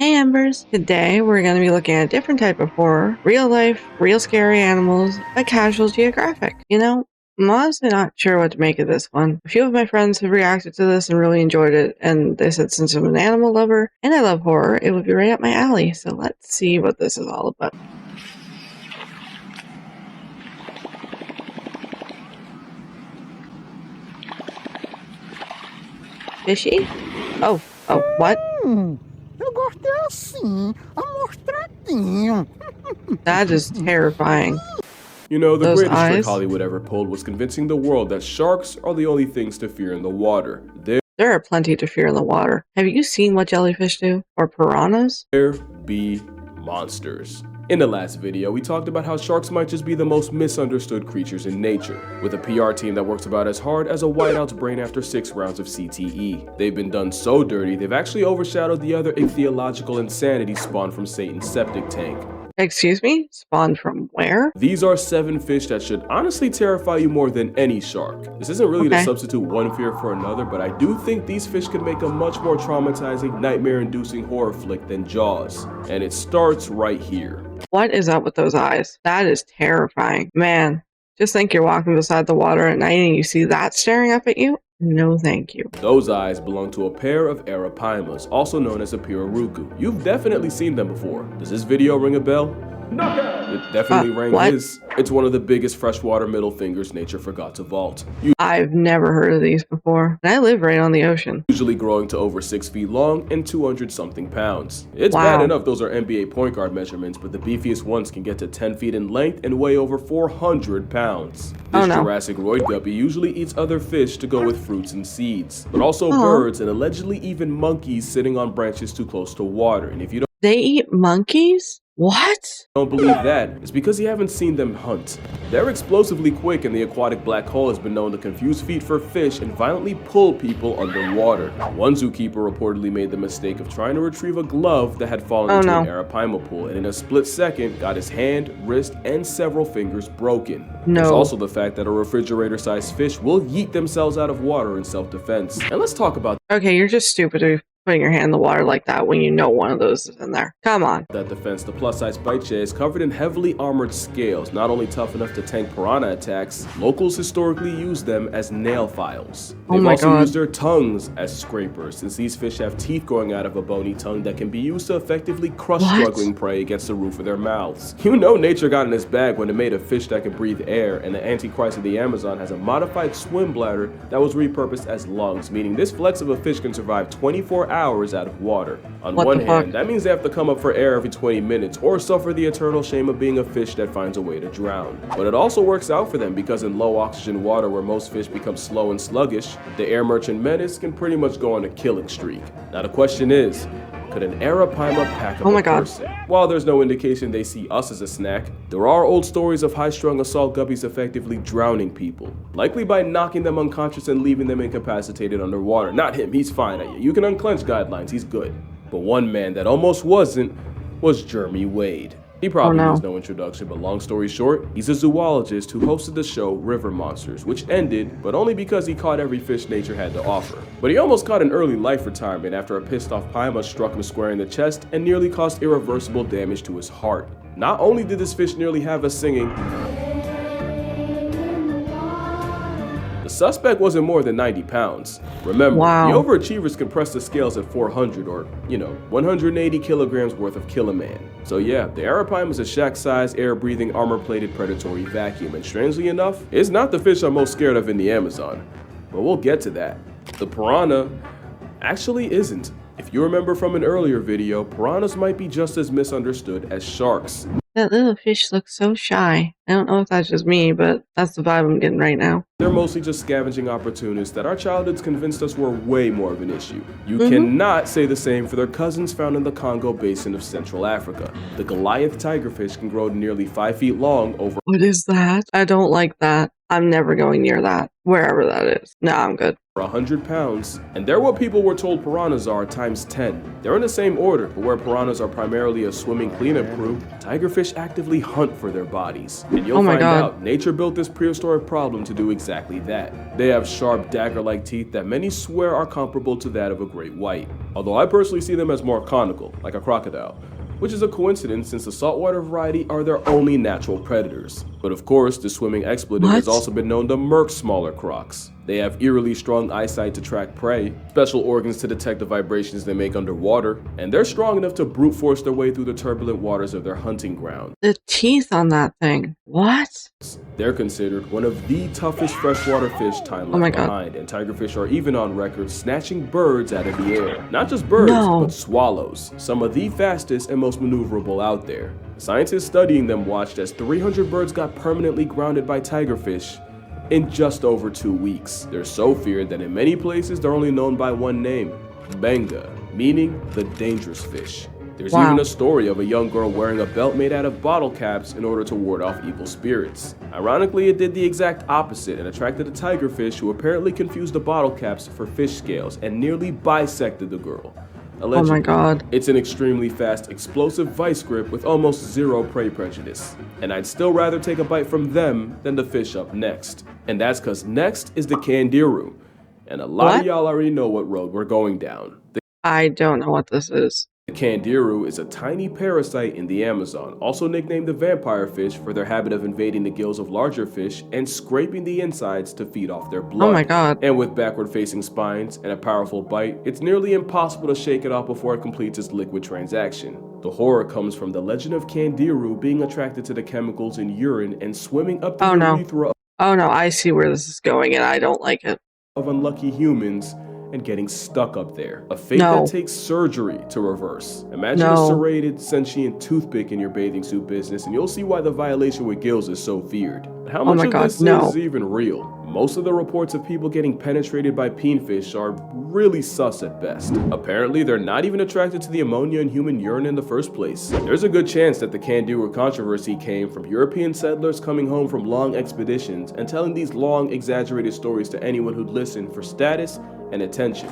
Hey Embers! Today we're going to be looking at a different type of horror, real life, real scary animals by Casual Geographic. You know, I'm honestly not sure what to make of this one. A few of my friends have reacted to this and really enjoyed it, and they said since I'm an animal lover and I love horror, it would be right up my alley. So let's see what this is all about. Fishy? Oh, what? Eu gostei assim, amostradinho. That is terrifying. You know, the Those greatest trick eyes? Hollywood ever pulled was convincing the world that sharks are the only things to fear in the water. There are plenty to fear in the water. Have you seen what jellyfish do? Or piranhas? There be monsters. In the last video, we talked about how sharks might just be the most misunderstood creatures in nature, with a PR team that works about as hard as a whiteout's brain after 6 rounds of CTE. They've been done so dirty, they've actually overshadowed the other ichthyological insanity spawned from Satan's septic tank. Excuse me? Spawned from where? These are 7 fish that should honestly terrify you more than any shark. This isn't really to substitute one fear for another, but I do think these fish could make a much more traumatizing, nightmare-inducing horror flick than Jaws. And it starts right here. What is up with those eyes? That is terrifying. Man, just think you're walking beside the water at night and you see that staring up at you? No thank you. Those eyes belong to a pair of arapaimas, also known as a pirarucu. You've definitely seen them before. Does this video ring a bell? It definitely rang his. It's one of the biggest freshwater middle fingers nature forgot to vault. I've never heard of these before, and I live right on the ocean. Usually growing to over 6 feet long and 200-something pounds. It's bad enough those are NBA point guard measurements, but the beefiest ones can get to 10 feet in length and weigh over 400 pounds. This Jurassic roid guppy usually eats other fish to go with fruits and seeds, but also birds and allegedly even monkeys sitting on branches too close to water. And if you They eat monkeys? What? don't believe that, it's because you haven't seen them hunt. They're explosively quick, and the aquatic black hole has been known to confuse feet for fish and violently pull people underwater. One zookeeper reportedly made the mistake of trying to retrieve a glove that had fallen into an arapaima pool, and in a split second got his hand, wrist, and several fingers broken. There's also the fact that a refrigerator-sized fish will yeet themselves out of water in self-defense. And let's talk about Okay, you're just stupid to be putting your hand in the water like that when you know one of those is in there. Come on. that defense. The plus-size bite jay is covered in heavily armored scales, not only tough enough to tank piranha attacks, locals historically use them as nail files. They've also used their tongues as scrapers, since these fish have teeth growing out of a bony tongue that can be used to effectively crush struggling prey against the roof of their mouths. You know nature got in its bag when it made a fish that can breathe air, and the Antichrist of the Amazon has a modified swim bladder that was repurposed as lungs, meaning this flex of a fish can survive 24 hours out of water. On one hand, that means they have to come up for air every 20 minutes or suffer the eternal shame of being a fish that finds a way to drown. But it also works out for them because in low oxygen water where most fish become slow and sluggish, the air merchant menace can pretty much go on a killing streak. Now the question is, could an arapaima pack up a person? While there's no indication they see us as a snack, there are old stories of high-strung assault guppies effectively drowning people, likely by knocking them unconscious and leaving them incapacitated underwater. Not him, he's fine. You can unclench guidelines, he's good. But one man that almost wasn't was Jeremy Wade. He probably needs no introduction, but long story short, he's a zoologist who hosted the show River Monsters, which ended, but only because he caught every fish nature had to offer. But he almost caught an early life retirement after a pissed-off paima struck him square in the chest and nearly caused irreversible damage to his heart. Not only did this fish nearly have us singing, the suspect wasn't more than 90 pounds. Remember, the overachievers can press the scales at 400 or, 180 kilograms worth of kill a man. So yeah, the arapaima is a shack-sized, air-breathing, armor-plated predatory vacuum, and strangely enough, it's not the fish I'm most scared of in the Amazon. But we'll get to that. The piranha actually isn't. If you remember from an earlier video, piranhas might be just as misunderstood as sharks. That little fish looks so shy. I don't know if that's just me, but that's the vibe I'm getting right now. They're mostly just scavenging opportunists that our childhoods convinced us were way more of an issue. You cannot say the same for their cousins found in the Congo basin of Central Africa. The Goliath tigerfish can grow to nearly 5 feet long over— What is that? I don't like that. I'm never going near that, wherever that is. No, I'm good. 100 pounds, and they're what people were told piranhas are times 10. They're in the same order, but where piranhas are primarily a swimming cleanup crew, tigerfish actively hunt for their bodies. And you'll find out, nature built this prehistoric problem to do exactly that. They have sharp dagger-like teeth that many swear are comparable to that of a great white, although I personally see them as more conical, like a crocodile, which is a coincidence since the saltwater variety are their only natural predators. But of course, the swimming expletive has also been known to murk smaller crocs. They have eerily strong eyesight to track prey, special organs to detect the vibrations they make underwater, and they're strong enough to brute force their way through the turbulent waters of their hunting ground. The teeth on that thing. What? They're considered one of the toughest freshwater fish time left behind, and tigerfish are even on record snatching birds out of the air. Not just birds, but swallows, some of the fastest and most maneuverable out there. Scientists studying them watched as 300 birds got permanently grounded by tigerfish in just over 2 weeks. They're so feared that in many places they're only known by one name, benga, meaning the dangerous fish. There's even a story of a young girl wearing a belt made out of bottle caps in order to ward off evil spirits. Ironically, it did the exact opposite and attracted a tigerfish who apparently confused the bottle caps for fish scales and nearly bisected the girl. Allegedly. Oh my god. It's an extremely fast, explosive vice grip with almost zero prey prejudice. And I'd still rather take a bite from them than the fish up next. And that's because next is the candiru. And a lot of y'all already know what road we're going down. I don't know what this is. The candiru is a tiny parasite in the Amazon, also nicknamed the vampire fish for their habit of invading the gills of larger fish and scraping the insides to feed off their blood. Oh my god. And with backward-facing spines and a powerful bite, it's nearly impossible to shake it off before it completes its liquid transaction. The horror comes from the legend of candiru being attracted to the chemicals in urine and swimming up the urethra Oh no, I see where this is going and I don't like it. Of unlucky humans and getting stuck up there. A fate that takes surgery to reverse. Imagine a serrated, sentient toothpick in your bathing suit business and you'll see why the violation with gills is so feared. How much of this is even real? Most of the reports of people getting penetrated by peenfish are really sus at best. Apparently, they're not even attracted to the ammonia in human urine in the first place. There's a good chance that the candiru controversy came from European settlers coming home from long expeditions and telling these long, exaggerated stories to anyone who'd listen for status and attention.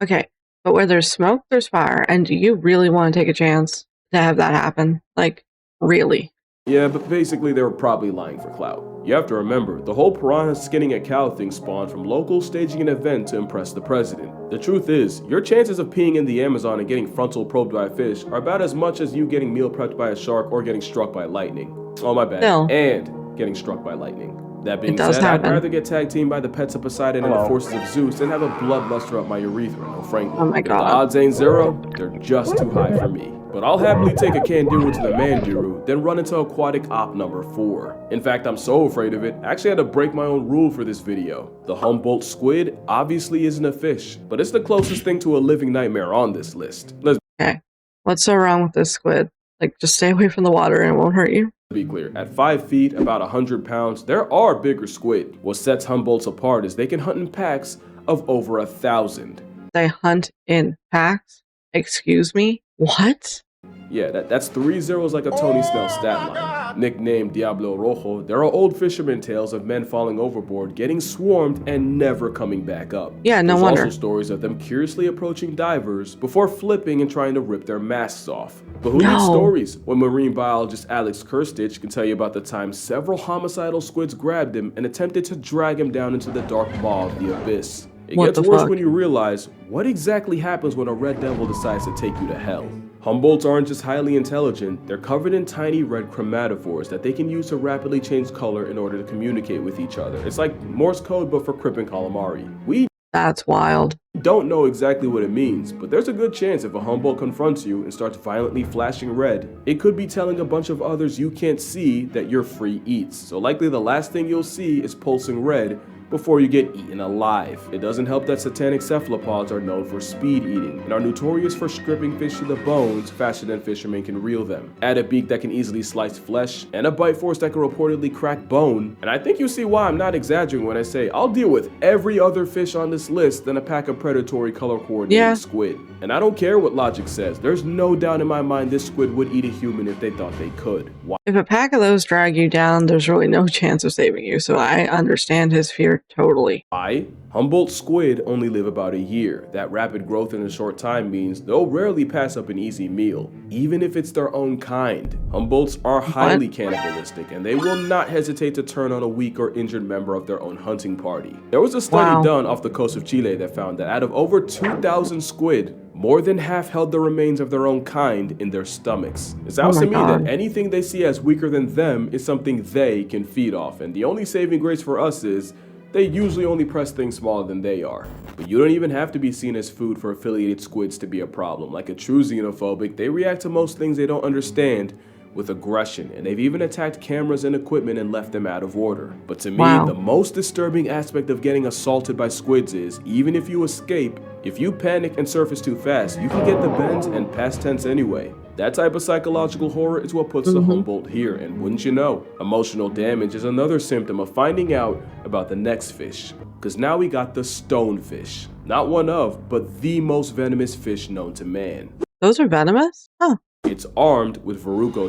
Okay, but where there's smoke, there's fire. And do you really want to take a chance to have that happen? Like, really? Yeah, but basically they were probably lying for clout. You have to remember, the whole piranha skinning a cow thing spawned from locals staging an event to impress the president. The truth is, your chances of peeing in the Amazon and getting frontal probed by a fish are about as much as you getting meal prepped by a shark or getting struck by lightning. Oh my bad. And getting struck by lightning. That being said, I'd rather get tag teamed by the pets of Poseidon and the forces of Zeus than have a bloodluster up my urethra, no frankly. Oh my god. If the odds ain't zero, they're just too high for me. But I'll happily take a candiru to the mandiru, then run into aquatic op number 4. In fact, I'm so afraid of it, I actually had to break my own rule for this video. The Humboldt squid obviously isn't a fish, but it's the closest thing to a living nightmare on this list. Okay, what's so wrong with this squid? Like, just stay away from the water and it won't hurt you? To be clear, at 5 feet, about 100 pounds, there are bigger squid. What sets Humboldts apart is they can hunt in packs of over 1,000. They hunt in packs? Excuse me? What? Yeah, that's 3 zeros like a Tony Snell stat line. Nicknamed Diablo Rojo, there are old fisherman tales of men falling overboard, getting swarmed, and never coming back up. Yeah, no wonder. There's also stories of them curiously approaching divers before flipping and trying to rip their masks off. But who needs stories when marine biologist Alex Kirstich can tell you about the time several homicidal squids grabbed him and attempted to drag him down into the dark maw of the abyss. It gets worse when you realize what exactly happens when a red devil decides to take you to hell. Humboldts aren't just highly intelligent, they're covered in tiny red chromatophores that they can use to rapidly change color in order to communicate with each other. It's like Morse code but for Crip and calamari. That's wild. Don't know exactly what it means, but there's a good chance if a Humboldt confronts you and starts violently flashing red, it could be telling a bunch of others you can't see that you're free eats. So likely the last thing you'll see is pulsing red before you get eaten alive. It doesn't help that satanic cephalopods are known for speed eating and are notorious for stripping fish to the bones faster than fishermen can reel them. Add a beak that can easily slice flesh and a bite force that can reportedly crack bone, and I think you see why I'm not exaggerating when I say I'll deal with every other fish on this list than a pack of predatory color-coordinated squid. And I don't care what logic says, there's no doubt in my mind this squid would eat a human if they thought they could. Why? If a pack of those drag you down, there's really no chance of saving you, so I understand his fear totally. Why? Humboldt squid only live about a year. That rapid growth in a short time means they'll rarely pass up an easy meal, even if it's their own kind. Humboldts are highly cannibalistic, and they will not hesitate to turn on a weak or injured member of their own hunting party. There was a study done off the coast of Chile that found that out of over 2,000 squid, more than half held the remains of their own kind in their stomachs. It sounds to me that anything they see as weaker than them is something they can feed off, and the only saving grace for us is they usually only press things smaller than they are. But you don't even have to be seen as food for affiliated squids to be a problem. Like a true xenophobic, they react to most things they don't understand with aggression, and they've even attacked cameras and equipment and left them out of order. But to me, the most disturbing aspect of getting assaulted by squids is, even if you escape, if you panic and surface too fast, you can get the bends and past tense anyway. That type of psychological horror is what puts the Humboldt here, and wouldn't you know, emotional damage is another symptom of finding out about the next fish. Because now we got the stonefish. Not one of, but the most venomous fish known to man. Those are venomous? Huh. It's armed with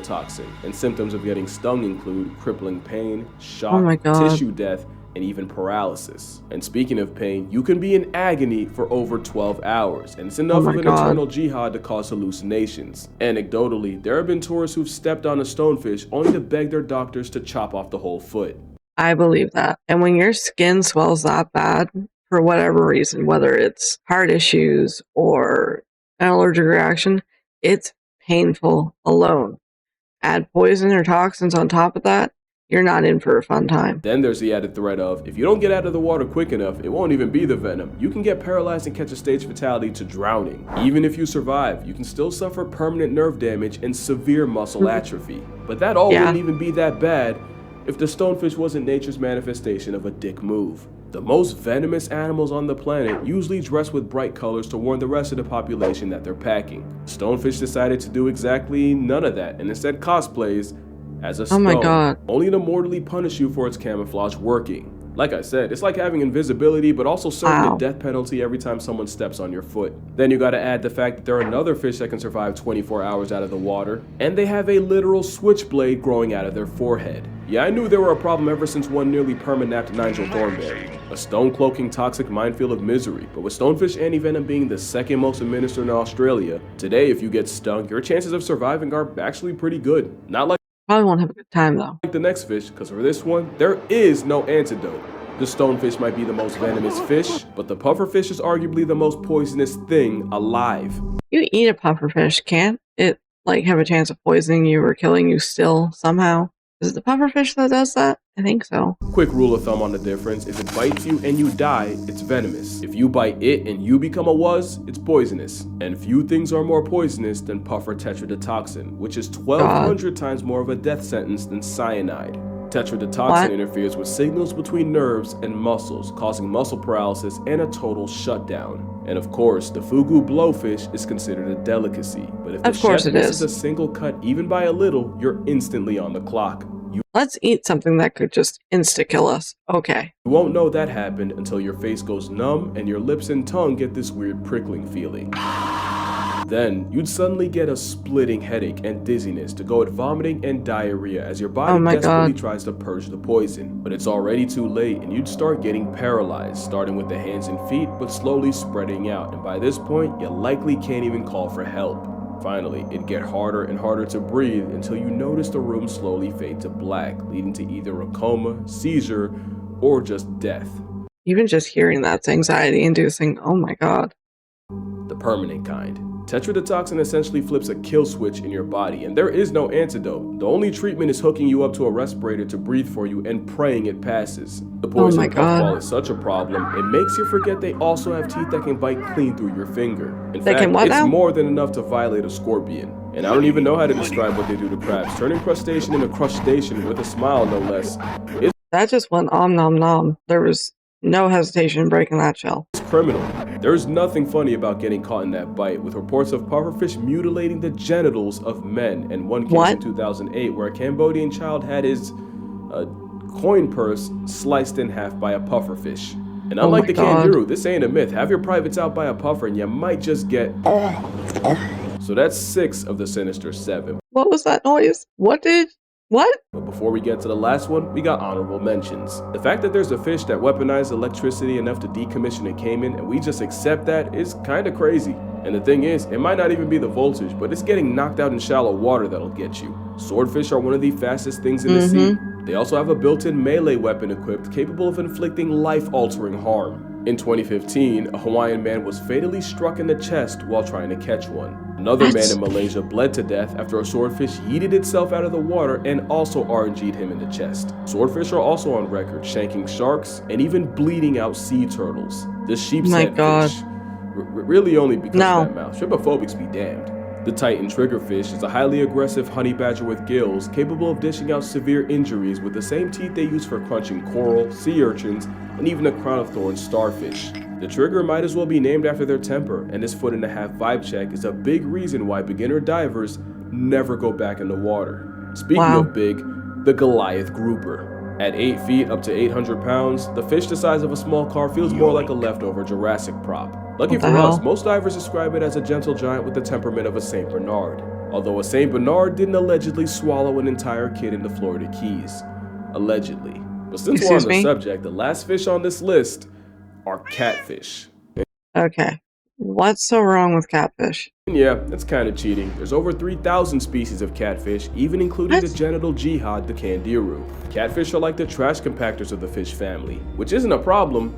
toxin, and symptoms of getting stung include crippling pain, shock, tissue death, and even paralysis. And speaking of pain, you can be in agony for over 12 hours, and it's enough of an eternal jihad to cause hallucinations. Anecdotally, there have been tourists who've stepped on a stonefish only to beg their doctors to chop off the whole foot. I believe that. And when your skin swells that bad, for whatever reason, whether it's heart issues or an allergic reaction, it's painful alone. Add poison or toxins on top of that, you're not in for a fun time. Then there's the added threat of, if you don't get out of the water quick enough, it won't even be the venom. You can get paralyzed and catch a stage fatality to drowning. Even if you survive, you can still suffer permanent nerve damage and severe muscle atrophy. But that all wouldn't even be that bad if the stonefish wasn't nature's manifestation of a dick move. The most venomous animals on the planet usually dress with bright colors to warn the rest of the population that they're packing. Stonefish decided to do exactly none of that, and instead cosplays as a stone, only to mortally punish you for its camouflage working. Like I said, it's like having invisibility, but also serving the death penalty every time someone steps on your foot. Then you gotta add the fact that there are another fish that can survive 24 hours out of the water, and they have a literal switchblade growing out of their forehead. Yeah, I knew they were a problem ever since one nearly perma-napped Nigel Thornberry. A stone-cloaking toxic minefield of misery, but with stonefish anti-venom being the second most administered in Australia, today if you get stung, your chances of surviving are actually pretty good. Not like Probably won't have a good time though. Like the next fish, because for this one, there is no antidote. The stonefish might be the most venomous fish, but the pufferfish is arguably the most poisonous thing alive. You eat a pufferfish, can't it like have a chance of poisoning you or killing you still somehow? Is it the pufferfish that does that? I think so. Quick rule of thumb on the difference: if it bites you and you die, it's venomous. If you bite it and you become a wuzz, it's poisonous. And few things are more poisonous than puffer tetrodotoxin, which is 1,200 times more of a death sentence than cyanide. Tetrodotoxin interferes with signals between nerves and muscles, causing muscle paralysis and a total shutdown. And of course, the fugu blowfish is considered a delicacy, but if the chef misses a single cut even by a little, you're instantly on the clock. Let's eat something that could just insta-kill us. Okay. You won't know that happened until your face goes numb and your lips and tongue get this weird prickling feeling. Then, you'd suddenly get a splitting headache and dizziness to go at vomiting and diarrhea as your body desperately tries to purge the poison. But it's already too late and you'd start getting paralyzed, starting with the hands and feet, but slowly spreading out. And by this point, you likely can't even call for help. Finally, it'd get harder and harder to breathe until you notice the room slowly fade to black, leading to either a coma, seizure, or just death. Even just hearing that's anxiety-inducing. Oh my god. The permanent kind. Tetrodotoxin essentially flips a kill switch in your body, and there is no antidote. The only treatment is hooking you up to a respirator to breathe for you and praying it passes. The poison puffball is such a problem, it makes you forget they also have teeth that can bite clean through your finger. In fact, it's more than enough to violate a scorpion. And I don't even know how to describe what they do to crabs, turning crustacean into crustacean with a smile, no less. That just went om nom nom. There was no hesitation in breaking that shell. It's criminal. There's nothing funny about getting caught in that bite, with reports of pufferfish mutilating the genitals of men, and one case in 2008 where a Cambodian child had his coin purse sliced in half by a pufferfish. And unlike the candiru, this ain't a myth. Have your privates out by a puffer and you might just get... So that's 6 of the sinister 7. What was that noise? What did What? But before we get to the last one, we got honorable mentions. The fact that there's a fish that weaponized electricity enough to decommission a caiman and we just accept that is kinda crazy. And the thing is, it might not even be the voltage, but it's getting knocked out in shallow water that'll get you. Swordfish are one of the fastest things in the sea. They also have a built-in melee weapon equipped capable of inflicting life-altering harm. In 2015, a Hawaiian man was fatally struck in the chest while trying to catch one. Another man in Malaysia bled to death after a swordfish yeeted itself out of the water and also RNG'd him in the chest. Swordfish are also on record shanking sharks and even bleeding out sea turtles. The sheep's head fish really only because of that mouth. Shrimpophobics be damned. The Titan triggerfish is a highly aggressive honey badger with gills capable of dishing out severe injuries with the same teeth they use for crunching coral, sea urchins, and even a crown of thorns starfish. The trigger might as well be named after their temper, and this 1.5-foot vibe check is a big reason why beginner divers never go back in the water. Speaking of big, the Goliath grouper. At 8 feet up to 800 pounds, the fish the size of a small car feels more like a leftover Jurassic prop. Lucky for us, most divers describe it as a gentle giant with the temperament of a St. Bernard. Although a St. Bernard didn't allegedly swallow an entire kid in the Florida Keys. Allegedly. But since we're on the subject, the last fish on this list are catfish. Okay. What's so wrong with catfish? Yeah, it's kind of cheating. There's over 3,000 species of catfish, even including the genital jihad, the candiru. Catfish are like the trash compactors of the fish family, which isn't a problem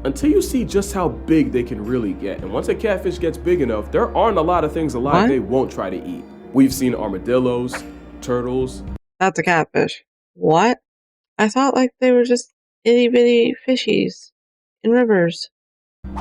until you see just how big they can really get. And once a catfish gets big enough, there aren't a lot of things alive they won't try to eat. We've seen armadillos, turtles. That's a catfish. What? I thought like they were just itty bitty fishies in rivers.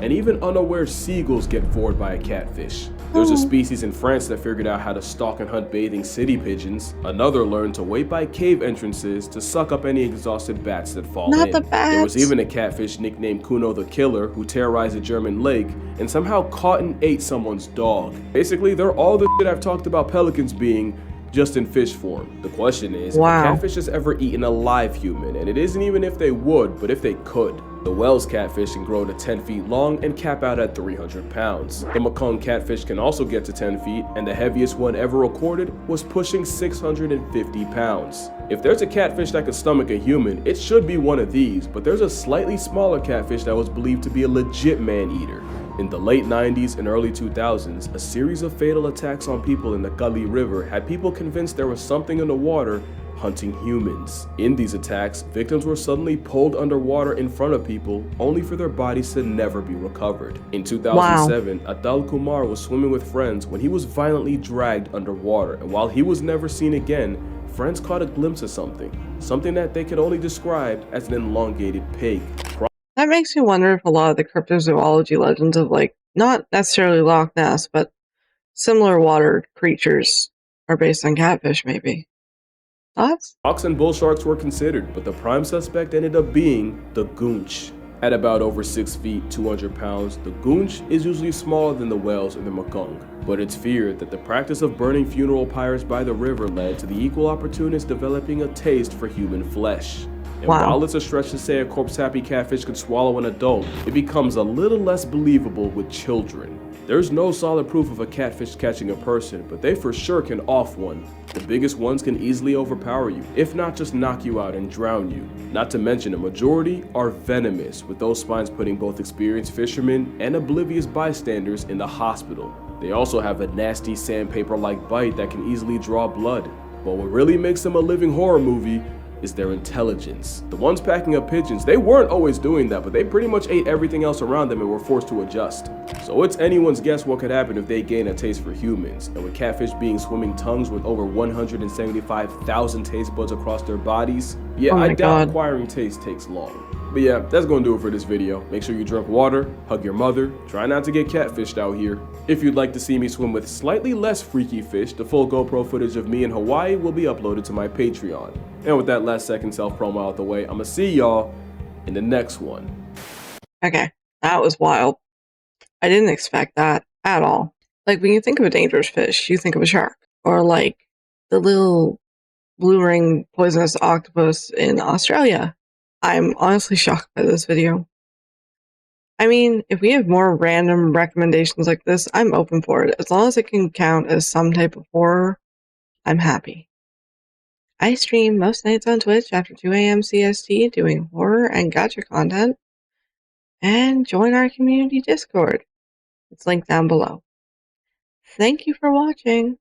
And even unaware seagulls get bored by a catfish. There's a species in France that figured out how to stalk and hunt bathing city pigeons. Another learned to wait by cave entrances to suck up any exhausted bats that fall in. There was even a catfish nicknamed Kuno the Killer who terrorized a German lake and somehow caught and ate someone's dog. Basically, they're all the shit I've talked about pelicans being, just in fish form. The question is, if a catfish has ever eaten a live human, and it isn't even if they would, but if they could. The Wells catfish can grow to 10 feet long and cap out at 300 pounds. The Mekong catfish can also get to 10 feet, and the heaviest one ever recorded was pushing 650 pounds. If there's a catfish that could stomach a human, it should be one of these, but there's a slightly smaller catfish that was believed to be a legit man-eater. In the late 90s and early 2000s, a series of fatal attacks on people in the Gully River had people convinced there was something in the water hunting humans. In these attacks, victims were suddenly pulled underwater in front of people, only for their bodies to never be recovered. In 2007, Atal Kumar was swimming with friends when he was violently dragged underwater, and while he was never seen again, friends caught a glimpse of something that they could only describe as an elongated pig. That makes me wonder if a lot of the cryptozoology legends of, like, not necessarily Loch Ness, but similar water creatures are based on catfish, maybe. Thoughts? Hawks and bull sharks were considered, but the prime suspect ended up being the goonch. At about over 6 feet, 200 pounds, the goonch is usually smaller than the whales in the Mekong, but it's feared that the practice of burning funeral pyres by the river led to the equal opportunists developing a taste for human flesh. And while it's a stretch to say a corpse-happy catfish could swallow an adult, it becomes a little less believable with children. There's no solid proof of a catfish catching a person, but they for sure can off one. The biggest ones can easily overpower you, if not just knock you out and drown you. Not to mention a majority are venomous, with those spines putting both experienced fishermen and oblivious bystanders in the hospital. They also have a nasty sandpaper-like bite that can easily draw blood. But what really makes them a living horror movie is their intelligence. The ones packing up pigeons, they weren't always doing that, but they pretty much ate everything else around them and were forced to adjust. So it's anyone's guess what could happen if they gain a taste for humans. And with catfish being swimming tongues with over 175,000 taste buds across their bodies, I doubt acquiring taste takes long. But yeah, that's gonna do it for this video. Make sure you drink water, hug your mother, try not to get catfished out here. If you'd like to see me swim with slightly less freaky fish, the full GoPro footage of me in Hawaii will be uploaded to my Patreon. And with that last second self-promo out the way, I'ma see y'all in the next one. Okay, that was wild. I didn't expect that at all. Like, when you think of a dangerous fish, you think of a shark. Or like the little blue ring poisonous octopus in Australia. I'm honestly shocked by this video. I mean, if we have more random recommendations like this, I'm open for it. As long as it can count as some type of horror, I'm happy. I stream most nights on Twitch after 2 a.m. CST doing horror and gacha content. And join our community Discord. It's linked down below. Thank you for watching.